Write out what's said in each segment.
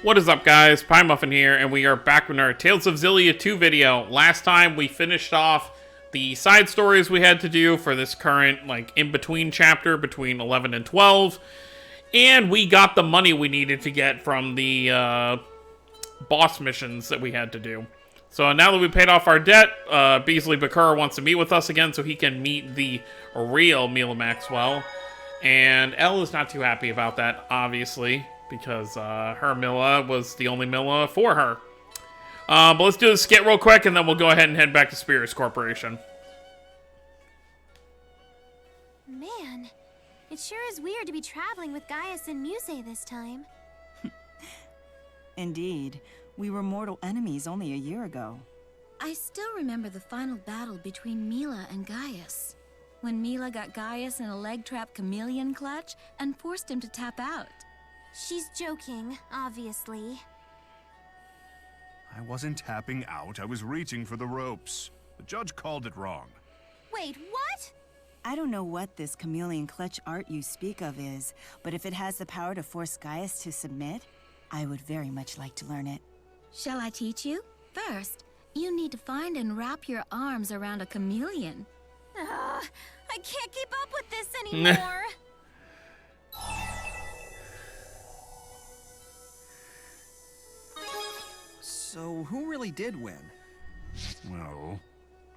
What is up, guys? Pie Muffin here, and we are back with our Tales of Xillia 2 video. Last time we finished off the side stories we had to do for this current, in-between chapter between 11 and 12. And we got the money we needed to get from the boss missions that we had to do. So now that we paid off our debt, Beasley Bakura wants to meet with us again so he can meet the real Mila Maxwell. And Elle is not too happy about that, obviously, because her Mila was the only Mila for her. But let's do the skit real quick, and then we'll go ahead and head back to Spirits Corporation. Man, it sure is weird to be traveling with Gaius and Muse this time. Indeed. We were mortal enemies only a year ago. I still remember the final battle between Mila and Gaius. When Mila got Gaius in a leg-trap chameleon clutch and forced him to tap out. She's joking, obviously. I wasn't tapping out, I was reaching for the ropes. The judge called it wrong. Wait, what? I don't know what this chameleon clutch art you speak of is, but if it has the power to force Gaius to submit, I would very much like to learn it. Shall I teach you? First, you need to find and wrap your arms around a chameleon. I can't keep up with this anymore. So, who really did win? Well...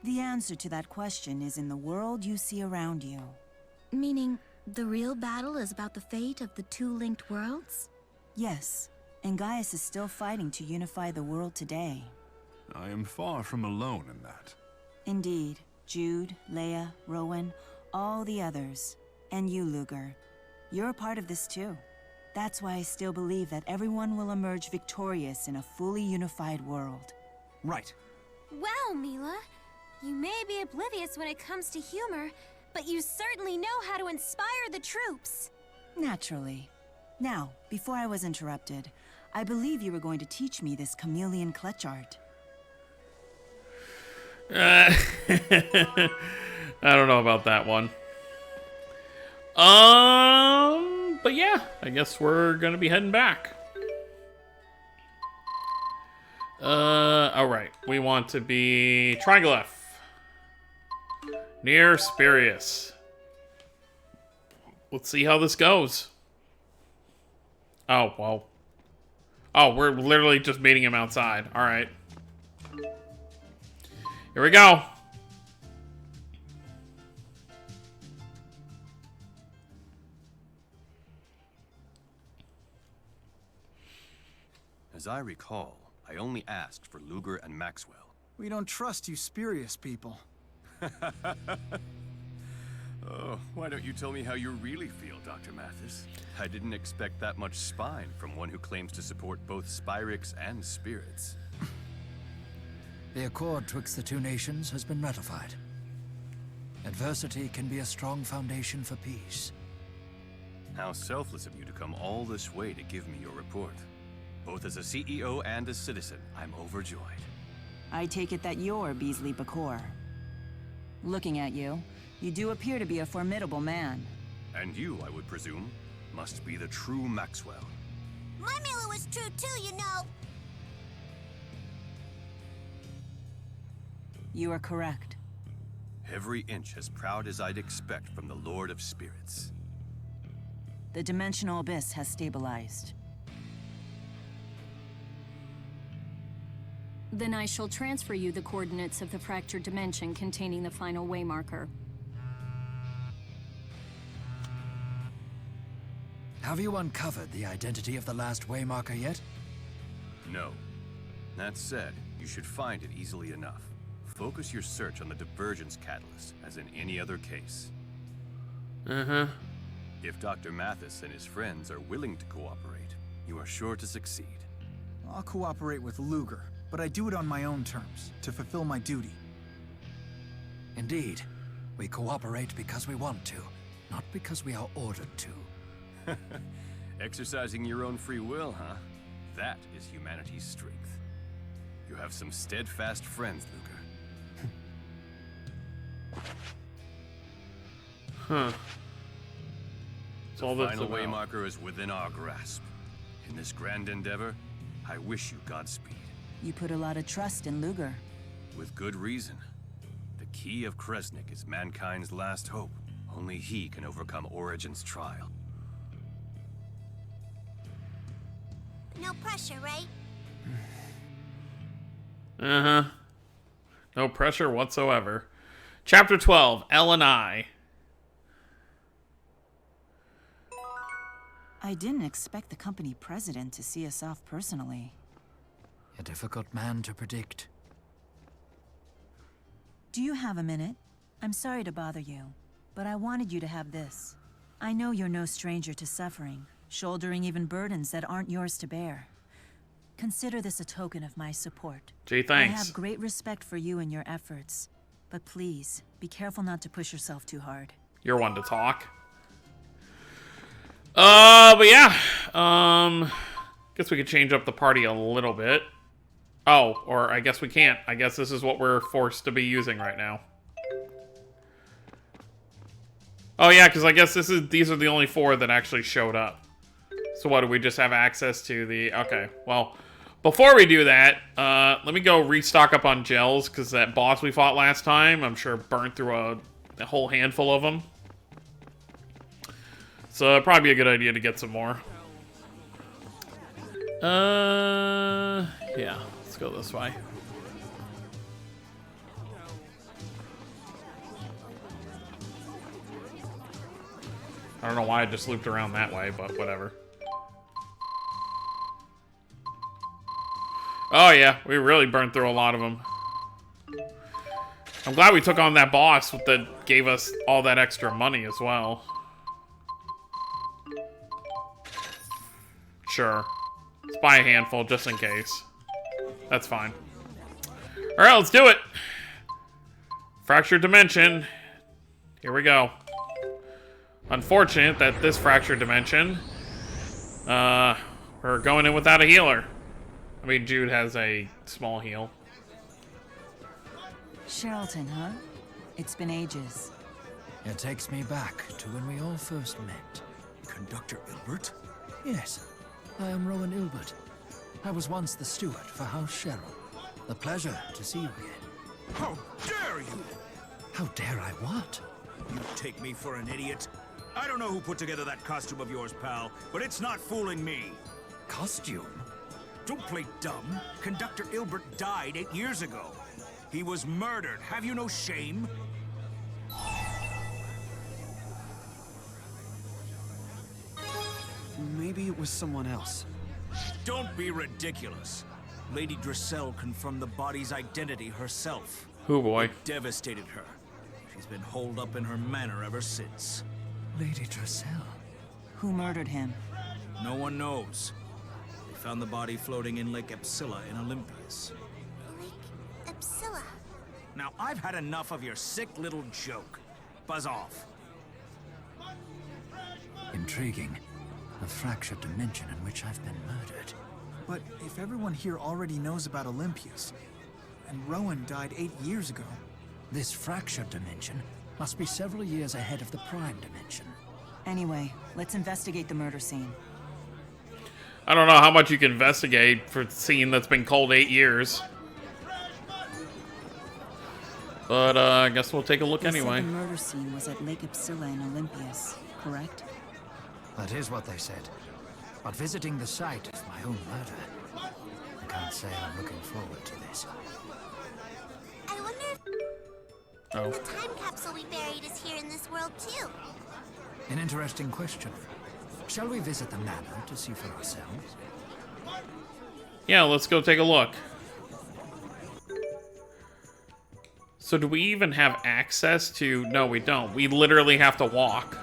The answer to that question is in the world you see around you. Meaning, the real battle is about the fate of the two linked worlds? Yes, and Gaius is still fighting to unify the world today. I am far from alone in that. Indeed. Jude, Leia, Rowan, all the others. And you, Luger. You're a part of this too. That's why I still believe that everyone will emerge victorious in a fully unified world. Right. Wow, Mila. You may be oblivious when it comes to humor, but you certainly know how to inspire the troops. Naturally. Now, before I was interrupted, I believe you were going to teach me this chameleon clutch art. I don't know about that one. But yeah, I guess we're gonna be heading back. Alright. We want to be Triglyph. Near Spirius. Let's see how this goes. Oh, well. Oh, we're literally just meeting him outside. Alright. Here we go. As I recall, I only asked for Luger and Maxwell. We don't trust you spurious people. Oh, why don't you tell me how you really feel, Dr. Mathis? I didn't expect that much spine from one who claims to support both Spyrix and spirits. The accord twixt the two nations has been ratified. Adversity can be a strong foundation for peace. How selfless of you to come all this way to give me your report. Both as a CEO and a citizen, I'm overjoyed. I take it that you're Beasley Bakura. Looking at you, you do appear to be a formidable man. And you, I would presume, must be the true Maxwell. My Mila was true too, you know. You are correct. Every inch as proud as I'd expect from the Lord of Spirits. The dimensional abyss has stabilized. Then I shall transfer you the coordinates of the fractured dimension containing the final waymarker. Have you uncovered the identity of the last waymarker yet? No. That said, you should find it easily enough. Focus your search on the divergence catalyst, as in any other case. If Dr. Mathis and his friends are willing to cooperate, you are sure to succeed. I'll cooperate with Luger, but I do it on my own terms, to fulfill my duty. Indeed. We cooperate because we want to, not because we are ordered to. Exercising your own free will, huh? That is humanity's strength. You have some steadfast friends, Luger. Huh. The final waymarker is within our grasp. In this grand endeavor, I wish you Godspeed. You put a lot of trust in Luger. With good reason. The key of Kresnik is mankind's last hope. Only he can overcome Origin's trial. No pressure, right? Uh-huh. No pressure whatsoever. Chapter 12, Elle and I. I didn't expect the company president to see us off personally. A difficult man to predict. Do you have a minute? I'm sorry to bother you, but I wanted you to have this. I know you're no stranger to suffering, shouldering even burdens that aren't yours to bear. Consider this a token of my support. Gee, thanks. I have great respect for you and your efforts, but please, be careful not to push yourself too hard. You're one to talk. But yeah. Guess we could change up the party a little bit. Oh, or I guess we can't. I guess this is what we're forced to be using right now. Oh yeah, because I guess these are the only 4 that actually showed up. So what, do we just have access to the... Okay, well, before we do that, let me go restock up on gels, because that boss we fought last time, I'm sure burnt through a whole handful of them. So it'd probably be a good idea to get some more. Yeah, let's go this way. I don't know why I just looped around that way, but whatever. Oh yeah, we really burned through a lot of them. I'm glad we took on that boss that gave us all that extra money as well. Sure. Let's buy a handful just in case. That's fine. Alright, let's do it. Fractured dimension. Here we go. Unfortunate that this fractured dimension, we're going in without a healer. I mean, Jude has a small heal. Charlton, huh? It's been ages. It takes me back to when we all first met. Conductor Ilbert? Yes, I am Rowan Ilbert. I was once the steward for House Cheryl. A pleasure to see you again. How dare you! How dare I what? You take me for an idiot? I don't know who put together that costume of yours, pal, but it's not fooling me. Costume? Don't play dumb. Conductor Ilbert died 8 years ago. He was murdered. Have you no shame? Maybe it was someone else. Don't be ridiculous. Lady Drissel confirmed the body's identity herself. Oh boy. It devastated her. She's been holed up in her manor ever since. Lady Drissel? Who murdered him? No one knows. They found the body floating in Lake Xillia in Olympias. Lake Xillia. Now, I've had enough of your sick little joke. Buzz off. Intriguing. A fractured dimension in which I've been murdered. But if everyone here already knows about Olympias, and Rowan died 8 years ago... This fractured dimension must be several years ahead of the prime dimension. Anyway, let's investigate the murder scene. I don't know how much you can investigate for a scene that's been cold 8 years. But, I guess we'll take a look anyway. The murder scene was at Lake Xillia in Olympias, correct? That is what they said. But visiting the site of my own murder, I can't say I'm looking forward to this. I wonder if the time capsule we buried is here in this world too. An interesting question. Shall we visit the manor to see for ourselves? Yeah, let's go take a look. So do we even have access to... No, we don't. We literally have to walk.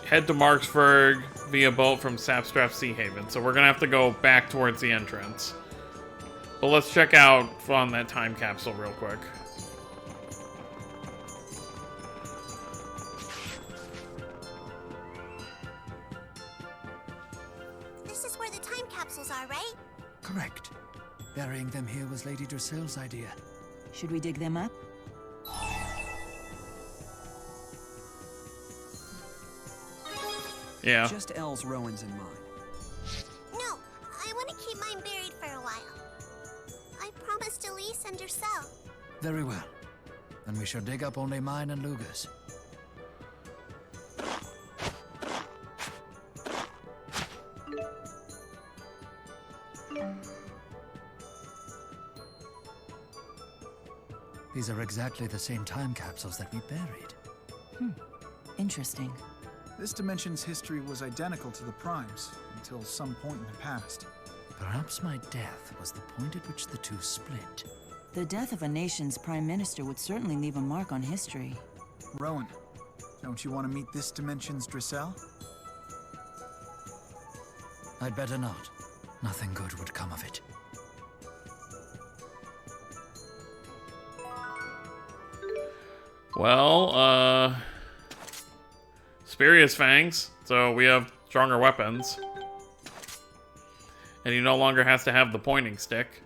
Head to Marksburg via boat from Sapstrap Sea Haven. So we're going to have to go back towards the entrance. But let's check out on that time capsule real quick. This is where the time capsules are, right? Correct. Burying them here was Lady Drissel's idea. Should we dig them up? Yeah. Just L's Rowan's in mine. No, I want to keep mine buried for a while. I promised Elise and Druselle. Very well. Then we shall dig up only mine and Luger's. These are exactly the same time capsules that we buried. Interesting. This dimension's history was identical to the Prime's until some point in the past. Perhaps my death was the point at which the two split. The death of a nation's prime minister would certainly leave a mark on history. Rowan, don't you want to meet this dimension's Druselle? I'd better not. Nothing good would come of it. Well, Spirius Fangs, so we have stronger weapons. And he no longer has to have the pointing stick.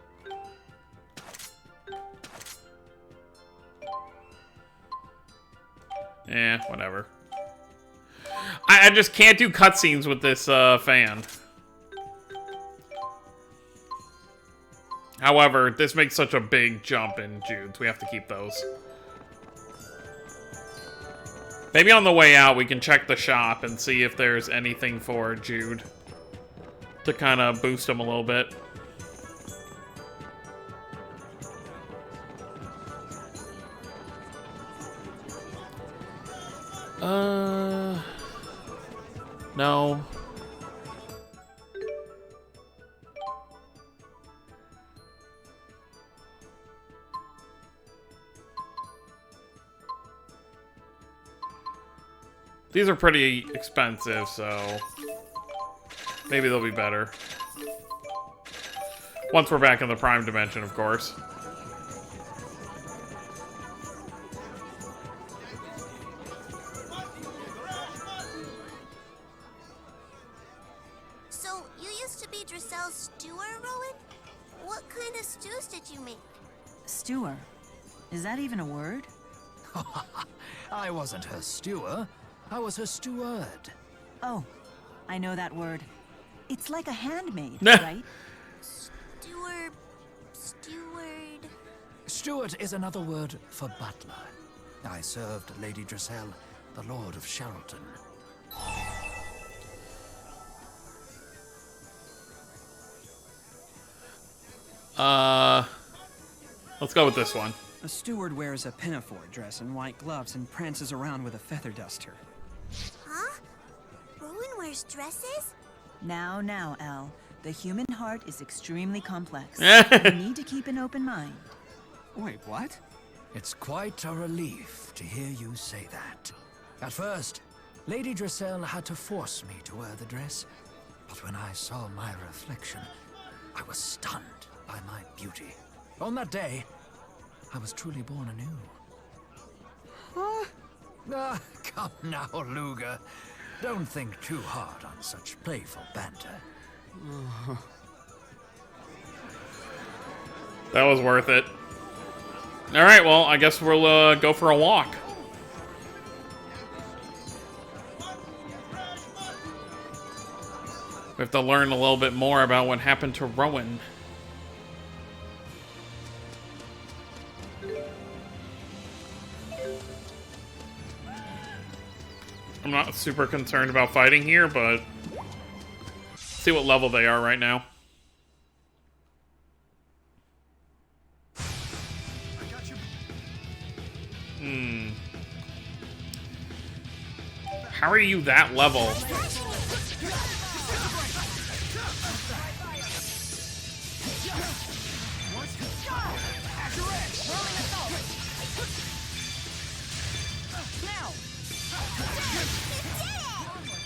Eh, whatever. I just can't do cutscenes with this fan. However, this makes such a big jump in Jude's. We have to keep those. Maybe on the way out, we can check the shop and see if there's anything for Jude to kind of boost him a little bit. No. These are pretty expensive, so maybe they'll be better. Once we're back in the Prime Dimension, of course. So, you used to be Druselle's steward, Rowan? What kind of stews did you make? Stewer. Is that even a word? I wasn't her stewer. I was her steward. Oh, I know that word. It's like a handmaid, right? Steward... Steward is another word for butler. I served Lady Druselle, the Lord of Shelton. Let's go with this one. A steward wears a pinafore dress and white gloves and prances around with a feather duster. Huh? Rowan wears dresses? Now, Elle. The human heart is extremely complex. You need to keep an open mind. Wait, what? It's quite a relief to hear you say that. At first, Lady Druselle had to force me to wear the dress, but when I saw my reflection, I was stunned by my beauty. On that day, I was truly born anew. Huh? Ah, come now, Luger. Don't think too hard on such playful banter. That was worth it. Alright, well, I guess we'll go for a walk. We have to learn a little bit more about what happened to Rowan. I'm not super concerned about fighting here, but see what level they are right now. How are you that level?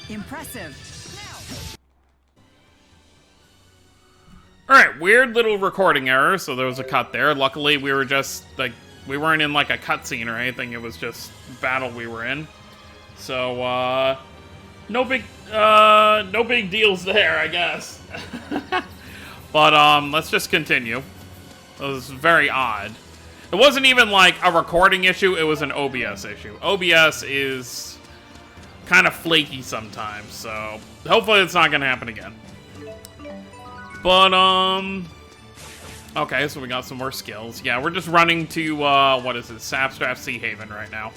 Impressive. Alright, weird little recording error, so there was a cut there. Luckily, we were just, like, we weren't in, like, a cutscene or anything. It was just battle we were in. So, no big deals there, I guess. But, let's just continue. It was very odd. It wasn't even, like, a recording issue. It was an OBS issue. OBS is kind of flaky sometimes, so hopefully it's not gonna happen again. But, okay, so we got some more skills. Yeah, we're just running to, what is it, Sapstrath Sea Haven right now.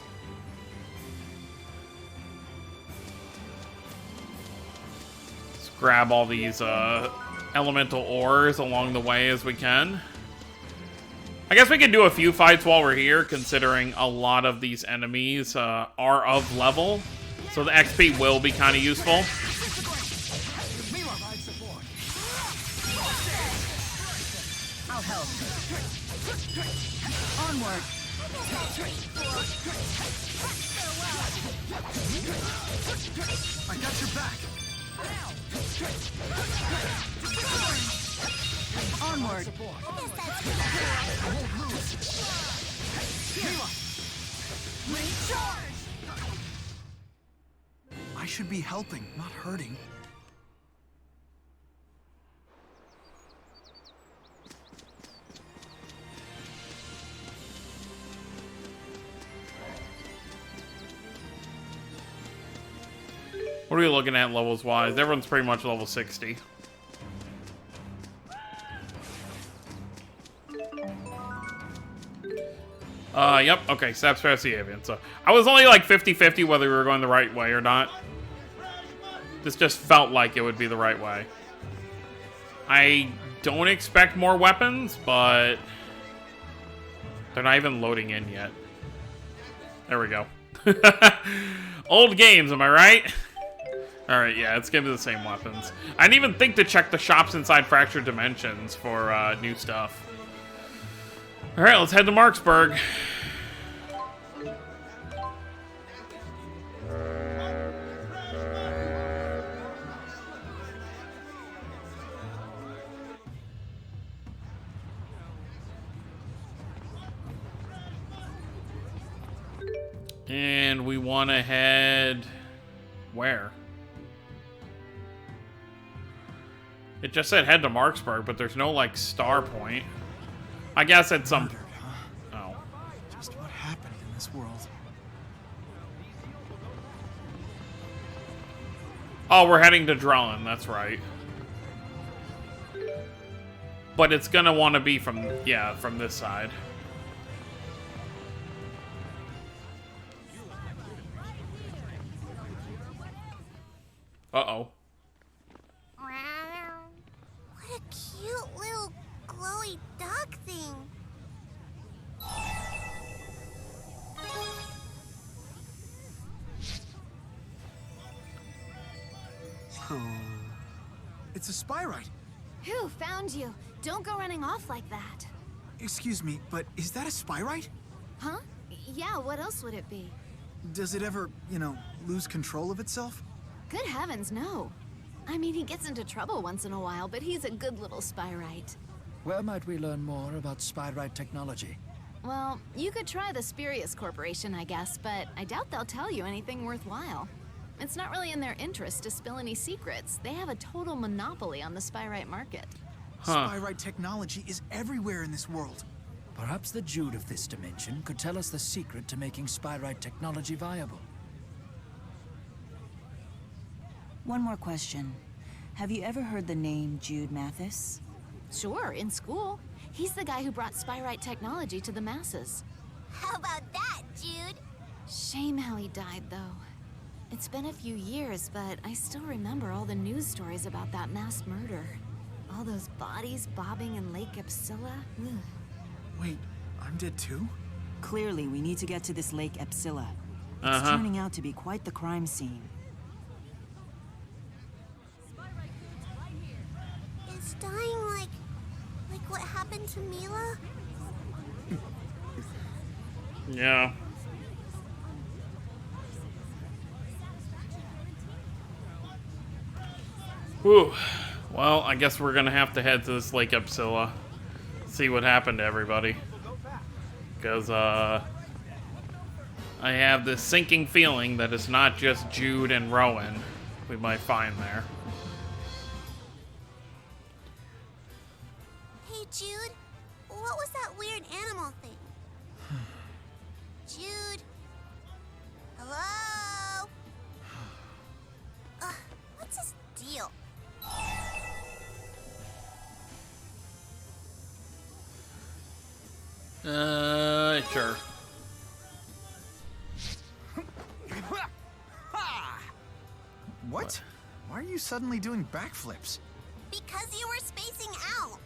Let's grab all these, elemental ores along the way as we can. I guess we can do a few fights while we're here, considering a lot of these enemies, are of level. So the XP will be kind of useful. I'll help. Onward. I got your back. Onward. I should be helping, not hurting. What are we looking at levels wise? Everyone's pretty much level 60. Yep, okay, Sapstrath Sea Haven. So I was only like 50-50 whether we were going the right way or not. This just felt like it would be the right way. I don't expect more weapons, but they're not even loading in yet. There we go. Old games, am I right? Alright, yeah, it's gonna be the same weapons. I didn't even think to check the shops inside Fractured Dimensions for new stuff. Alright, let's head to Marksburg. And we want to head... where? It just said head to Marksburg, but there's no, like, star point. I guess at some... Murdered, huh? Oh. Just what happened in this world? Oh, we're heading to Drellin, that's right. But it's gonna want to be from... yeah, from this side. Uh-oh. What a cute little glowy duck thing. It's a Spyrite. Who found you? Don't go running off like that. Excuse me, but is that a Spyrite? Huh? Yeah, what else would it be? Does it ever, you know, lose control of itself? Good heavens, no. I mean, he gets into trouble once in a while, but he's a good little Spyrite. Where might we learn more about Spyrite technology? Well, you could try the Spurious Corporation, I guess, but I doubt they'll tell you anything worthwhile. It's not really in their interest to spill any secrets. They have a total monopoly on the Spyrite market. Huh. Spyrite technology is everywhere in this world. Perhaps the Jude of this dimension could tell us the secret to making Spyrite technology viable. One more question. Have you ever heard the name Jude Mathis? Sure, in school. He's the guy who brought Spyrite technology to the masses. How about that, Jude? Shame how he died, though. It's been a few years, but I still remember all the news stories about that mass murder. All those bodies bobbing in Lake Xillia. Ugh. Wait, I'm dead too? Clearly, we need to get to this Lake Xillia. It's turning out to be quite the crime scene. It's dying like what happened to Mila? Yeah. Whew. Well, I guess we're gonna have to head to this Lake Xillia. See what happened to everybody. Because, I have this sinking feeling that it's not just Jude and Rowan we might find there. Hey, Jude. What was that weird animal thing? Jude? Hello? Sure. What? Why are you suddenly doing backflips? Because you were spacing out.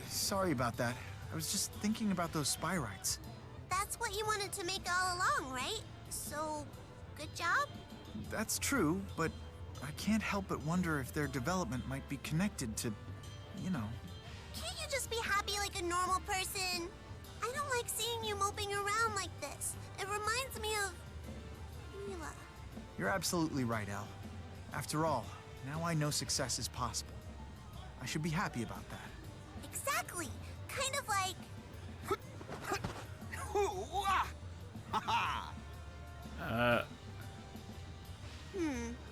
Sorry about that. I was just thinking about those Spyrites. That's what you wanted to make all along, right? So, good job? That's true, but I can't help but wonder if their development might be connected to, you know. Can't you just be happy like a normal person? I don't like seeing you moping around like this. It reminds me of... Mila. You're absolutely right, Elle. After all, now I know success is possible. I should be happy about that. Exactly. Kind of like...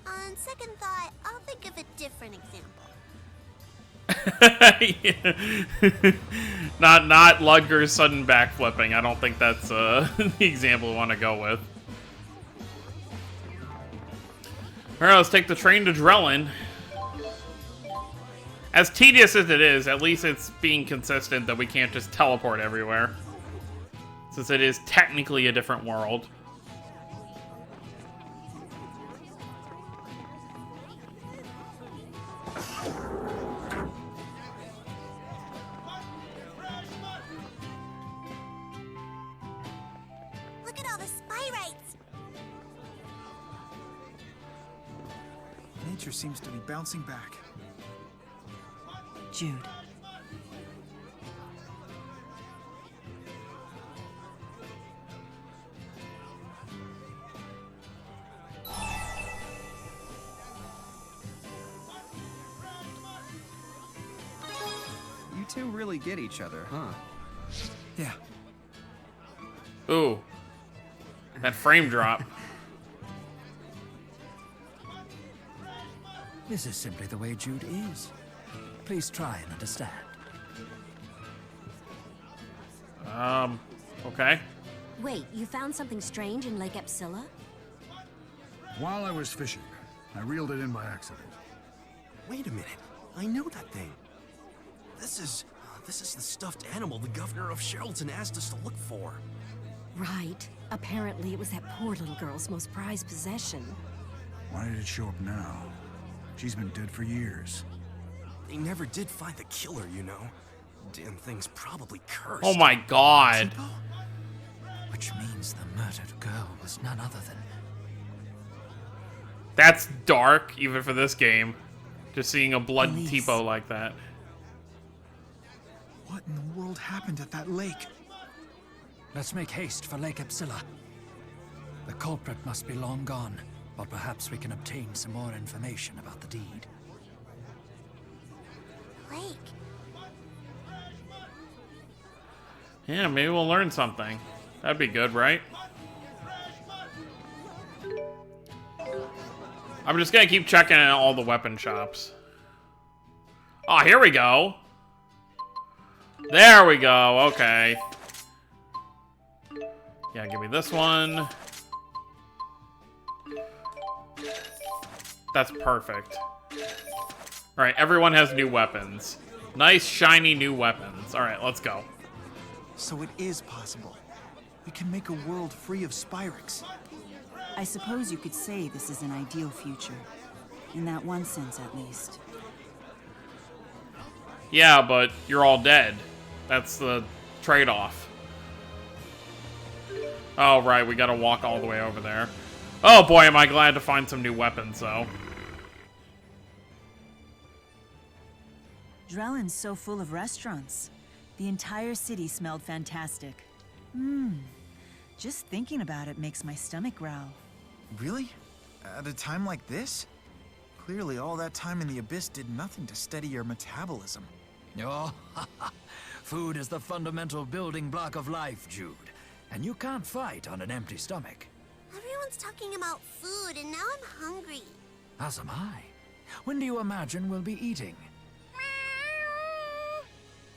On second thought, I'll think of a different example. Not Ludger's sudden backflipping. I don't think that's the example we want to go with. Alright, let's take the train to Drellin. As tedious as it is, at least it's being consistent that we can't just teleport everywhere. Since it is technically a different world. Look at all the Spyrites. Nature seems to be bouncing back. Jude. You two really get each other, huh? Yeah. Ooh. That frame drop. This is simply the way Jude is. Please try and understand. Okay. Wait, you found something strange in Lake Xillia? While I was fishing, I reeled it in by accident. Wait a minute. I know that thing. This is the stuffed animal the governor of Sheraldton asked us to look for. Right. Apparently it was that poor little girl's most prized possession. Why did it show up now? She's been dead for years. They never did find the killer, you know. Damn thing's probably cursed. Oh my god. Which means the murdered girl was none other than... That's dark, even for this game. Just seeing a blood Elise. tipo like that. What in the world happened at that lake? Let's make haste for Lake Xillia. The culprit must be long gone, but perhaps we can obtain some more information about the deed. Lake. Yeah, maybe we'll learn something. That'd be good, right? I'm just gonna keep checking in all the weapon shops. Oh, here we go. There we go, okay. Yeah, give me this one. That's perfect. Alright, everyone has new weapons. Nice, shiny new weapons. Alright, let's go. So it is possible. We can make a world free of Spyrics. I suppose you could say this is an ideal future. In that one sense, at least. Yeah, but you're all dead. That's the trade-off. Oh, right, we gotta walk all the way over there. Oh boy, am I glad to find some new weapons, though. Drellin's so full of restaurants. The entire city smelled fantastic. Just thinking about it makes my stomach growl. Really? At a time like this? Clearly all that time in the Abyss did nothing to steady your metabolism. Oh, food is the fundamental building block of life, Jude. And you can't fight on an empty stomach. Everyone's talking about food, and now I'm hungry. As am I. When do you imagine we'll be eating?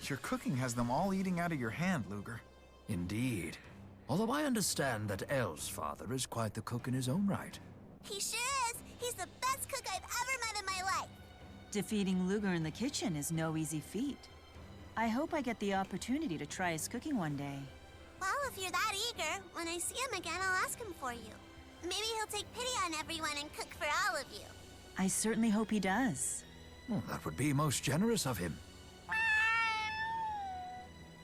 Your cooking has them all eating out of your hand, Luger. Indeed. Although I understand that Elle's father is quite the cook in his own right. He sure is. He's the best cook I've ever met in my life. Defeating Luger in the kitchen is no easy feat. I hope I get the opportunity to try his cooking one day. Well, if you're that eager, when I see him again, I'll ask him for you. Maybe he'll take pity on everyone and cook for all of you. I certainly hope he does. Well, that would be most generous of him.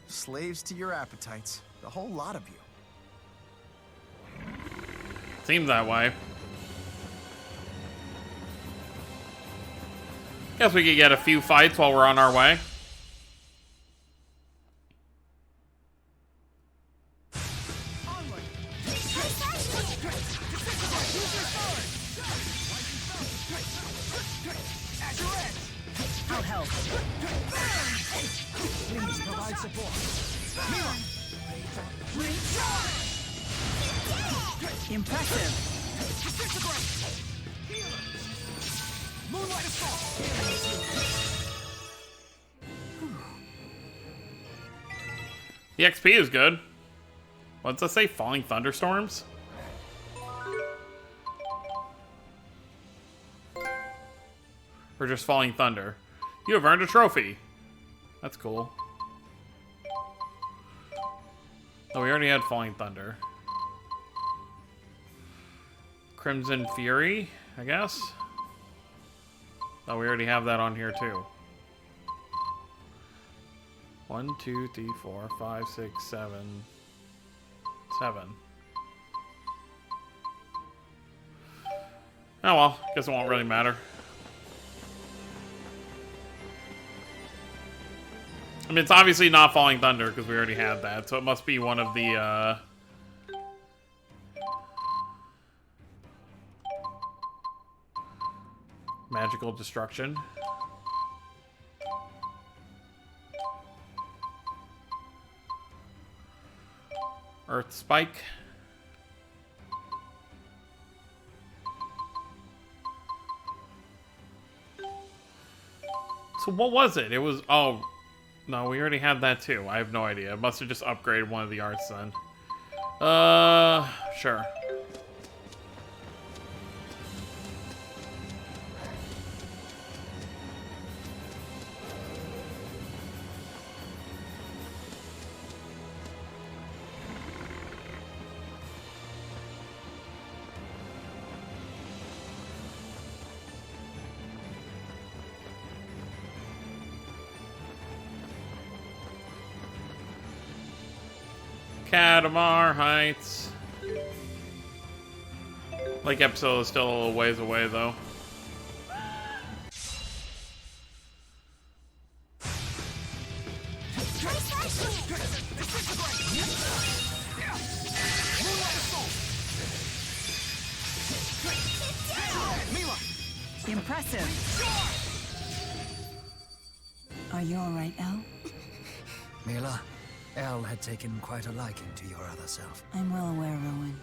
Slaves to your appetites. The whole lot of you. Seems that way. Guess we could get a few fights while we're on our way. I'll help. Please provide support. Impressive. Moonlight assault. The XP is good. What's that say? Falling thunderstorms? Or just falling thunder? You have earned a trophy. That's cool. Oh, we already had falling thunder. Crimson Fury, I guess? Oh, we already have that on here too. 1, 2, 3, 4, 5, 6, 7. 7. Oh well, guess it won't really matter. I mean, it's obviously not Falling Thunder because we already had that, so it must be one of the, Magical Destruction. Earth Spike. So what was it? It was... Oh... No, we already had that too. I have no idea. I must have just upgraded one of the arts then. Sure. Katamar Heights. Lake Episode is still a little ways away, though. Impressive. Are you all right, Elle? Mila, Elle had taken quite a liking to your other self. I'm well aware, Rowan.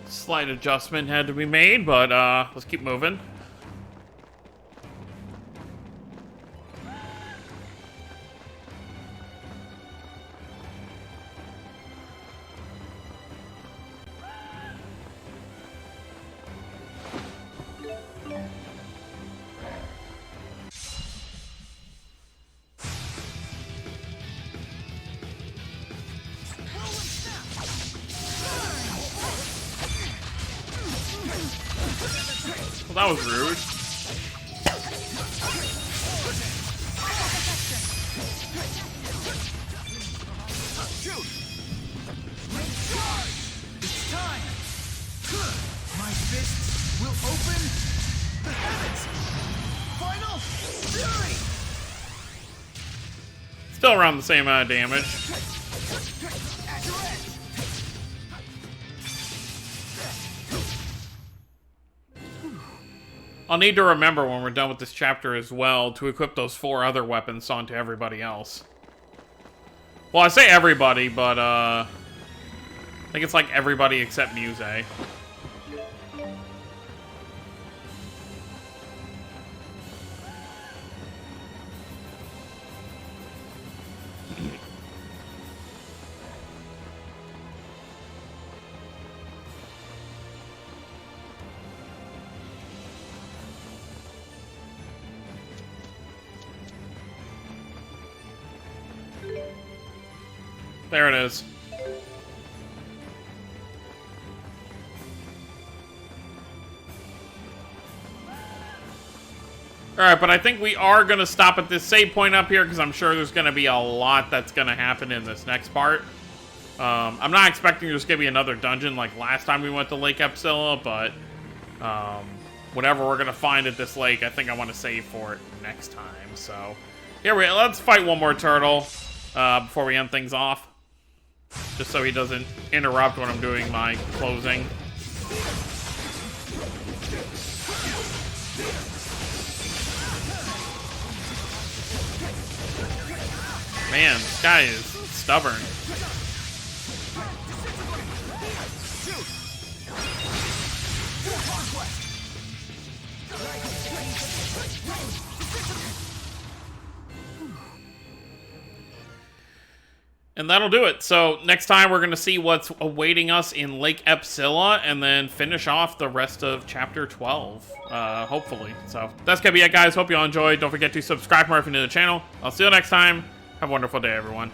Slight adjustment had to be made, but let's keep moving. Well, that was rude. It's time. My fists will open the heavens. Final fury. Still around the same amount of damage. At your edge. I'll need to remember when we're done with this chapter as well to equip those 4 other weapons onto everybody else. Well, I say everybody, but I think it's like everybody except Muse. There it is. Alright, but I think we are going to stop at this save point up here because I'm sure there's going to be a lot that's going to happen in this next part. I'm not expecting there's going to be another dungeon like last time we went to Lake Xillia, but whatever we're going to find at this lake, I think I want to save for it next time. So, here we go. Let's fight one more turtle before we end things off. Just so he doesn't interrupt when I'm doing my closing. Man, this guy is stubborn. And that'll do it. So next time we're going to see what's awaiting us in Lake Xillia and then finish off the rest of Chapter 12, hopefully. So that's going to be it, guys. Hope you all enjoyed. Don't forget to subscribe more if you're new to the channel. I'll see you next time. Have a wonderful day, everyone.